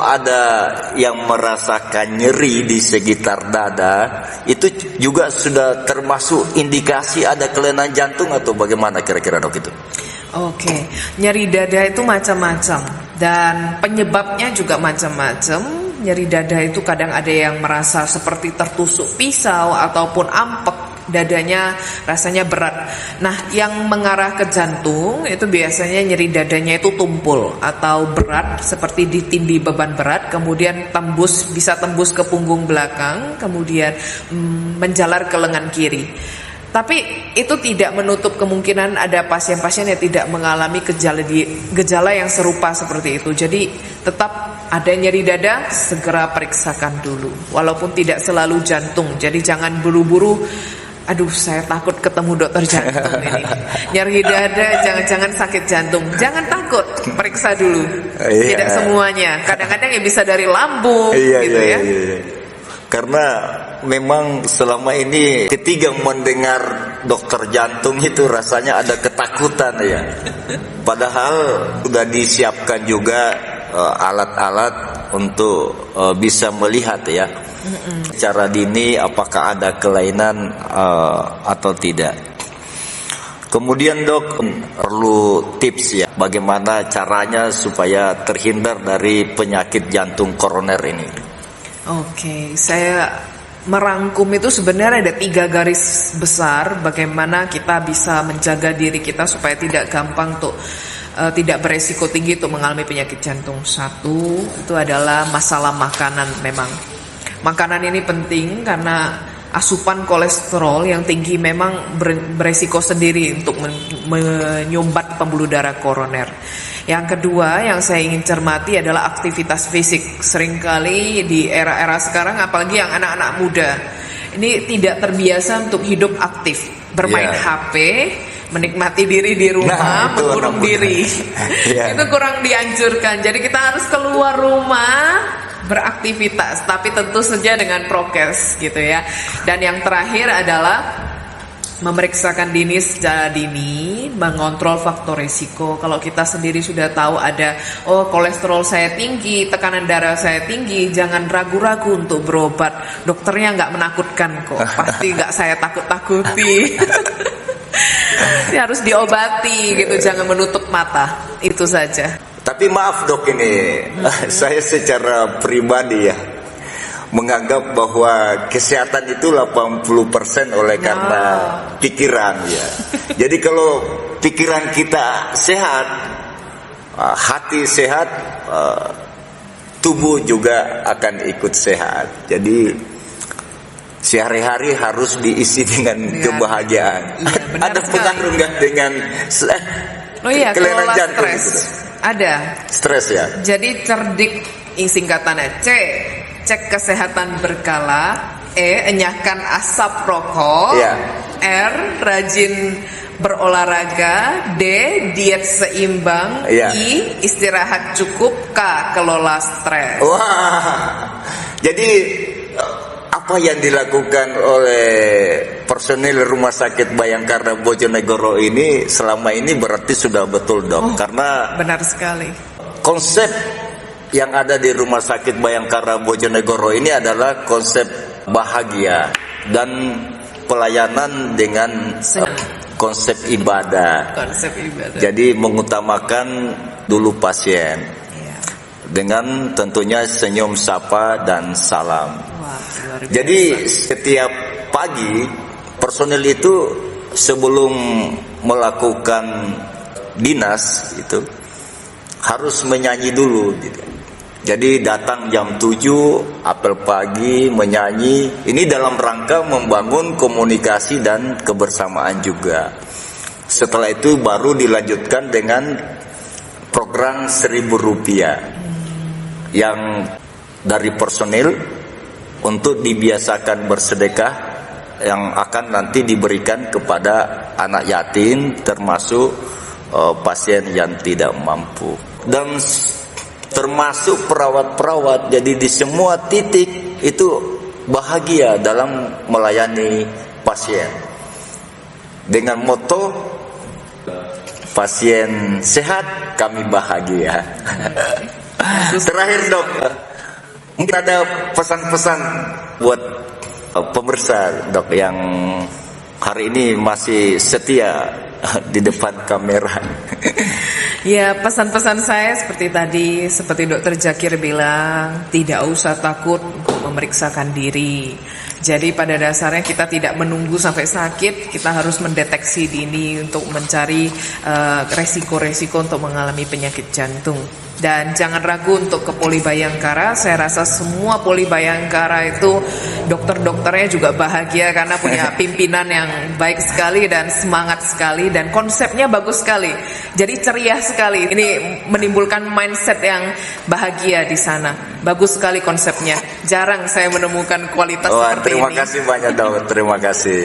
kalau ada yang merasakan nyeri di sekitar dada, itu juga sudah termasuk indikasi ada kelainan jantung atau bagaimana kira-kira dok itu? Oke, nyeri dada itu macam-macam dan penyebabnya juga macam-macam. Nyeri dada itu kadang ada yang merasa seperti tertusuk pisau ataupun ampek, dadanya rasanya berat. Nah, yang mengarah ke jantung itu biasanya nyeri dadanya itu tumpul atau berat seperti ditindih beban berat, kemudian bisa tembus ke punggung belakang, kemudian menjalar ke lengan kiri. Tapi itu tidak menutup kemungkinan ada pasien-pasien yang tidak mengalami gejala yang serupa seperti itu. Jadi tetap ada nyeri dada, segera periksakan dulu. Walaupun tidak selalu jantung. Jadi jangan buru-buru, aduh saya takut ketemu dokter jantung ini. Nyeri dada, jangan-jangan sakit jantung. Jangan takut, periksa dulu. Tidak semuanya. Kadang-kadang ya bisa dari lambung gitu ya. Karena memang selama ini ketika mendengar dokter jantung itu rasanya ada ketakutan ya. Padahal sudah disiapkan juga alat-alat untuk bisa melihat ya secara dini apakah ada kelainan atau tidak. Kemudian dok, perlu tips ya bagaimana caranya supaya terhindar dari penyakit jantung koroner ini. Oke, saya merangkum itu sebenarnya ada 3 garis besar bagaimana kita bisa menjaga diri kita supaya tidak gampang tidak beresiko tinggi untuk mengalami penyakit jantung. 1 itu adalah masalah makanan. Memang makanan ini penting karena asupan kolesterol yang tinggi memang beresiko sendiri untuk menyumbat pembuluh darah koroner. Yang kedua yang saya ingin cermati adalah aktivitas fisik. Seringkali di era-era sekarang apalagi yang anak-anak muda ini tidak terbiasa untuk hidup aktif, bermain HP, menikmati diri di rumah, mengurung diri. Itu kurang dianjurkan. Jadi kita harus keluar rumah, beraktivitas, tapi tentu saja dengan prokes gitu ya. Dan yang terakhir adalah memeriksakan dini secara dini, mengontrol faktor risiko. Kalau kita sendiri sudah tahu ada, kolesterol saya tinggi, tekanan darah saya tinggi, jangan ragu-ragu untuk berobat. Dokternya nggak menakutkan kok, pasti nggak saya takut-takuti. Harus diobati gitu, jangan menutup mata. Itu saja. Tapi maaf dok ini, saya secara pribadi ya menganggap bahwa kesehatan itu 80% oleh karena pikiran ya. Jadi kalau pikiran kita sehat, hati sehat, tubuh juga akan ikut sehat. Jadi sehari-hari harus diisi dengan kebahagiaan. Ada pengaruh nggak dengan kelainan jantung? Ada. Stres ya. Jadi cerdik singkatannya cek kesehatan berkala, enyahkan asap rokok, R rajin berolahraga, D diet seimbang, I istirahat cukup, K kelola stres. Wah, jadi apa yang dilakukan oleh personil Rumah Sakit Bayangkara Bojonegoro ini selama ini berarti sudah betul dok, karena benar sekali. Konsep yang ada di Rumah Sakit Bayangkara Bojonegoro ini adalah konsep bahagia dan pelayanan dengan konsep ibadah. Jadi mengutamakan dulu pasien dengan tentunya senyum, sapa dan salam. Jadi setiap pagi personil itu sebelum melakukan dinas itu harus menyanyi dulu gitu. Jadi datang jam 7, apel pagi, menyanyi. Ini dalam rangka membangun komunikasi dan kebersamaan juga. Setelah itu baru dilanjutkan dengan program Rp1.000 yang dari personil untuk dibiasakan bersedekah yang akan nanti diberikan kepada anak yatim termasuk pasien yang tidak mampu. Dan termasuk perawat-perawat, jadi di semua titik itu bahagia dalam melayani pasien dengan moto pasien sehat kami bahagia. Terakhir dok, mungkin ada pesan-pesan buat pemirsa dok yang hari ini masih setia di depan kamera. Ya, pesan-pesan saya seperti tadi, seperti Dokter Zakir bilang, tidak usah takut untuk memeriksakan diri. Jadi pada dasarnya kita tidak menunggu sampai sakit, kita harus mendeteksi dini untuk mencari resiko-resiko untuk mengalami penyakit jantung. Dan jangan ragu untuk ke Poli Bayangkara. Saya rasa semua Poli Bayangkara itu dokter-dokternya juga bahagia karena punya pimpinan yang baik sekali dan semangat sekali dan konsepnya bagus sekali. Jadi ceria sekali. Ini menimbulkan mindset yang bahagia di sana. Bagus sekali konsepnya. Jarang saya menemukan kualitas seperti ini. Terima kasih banyak dok. Terima kasih.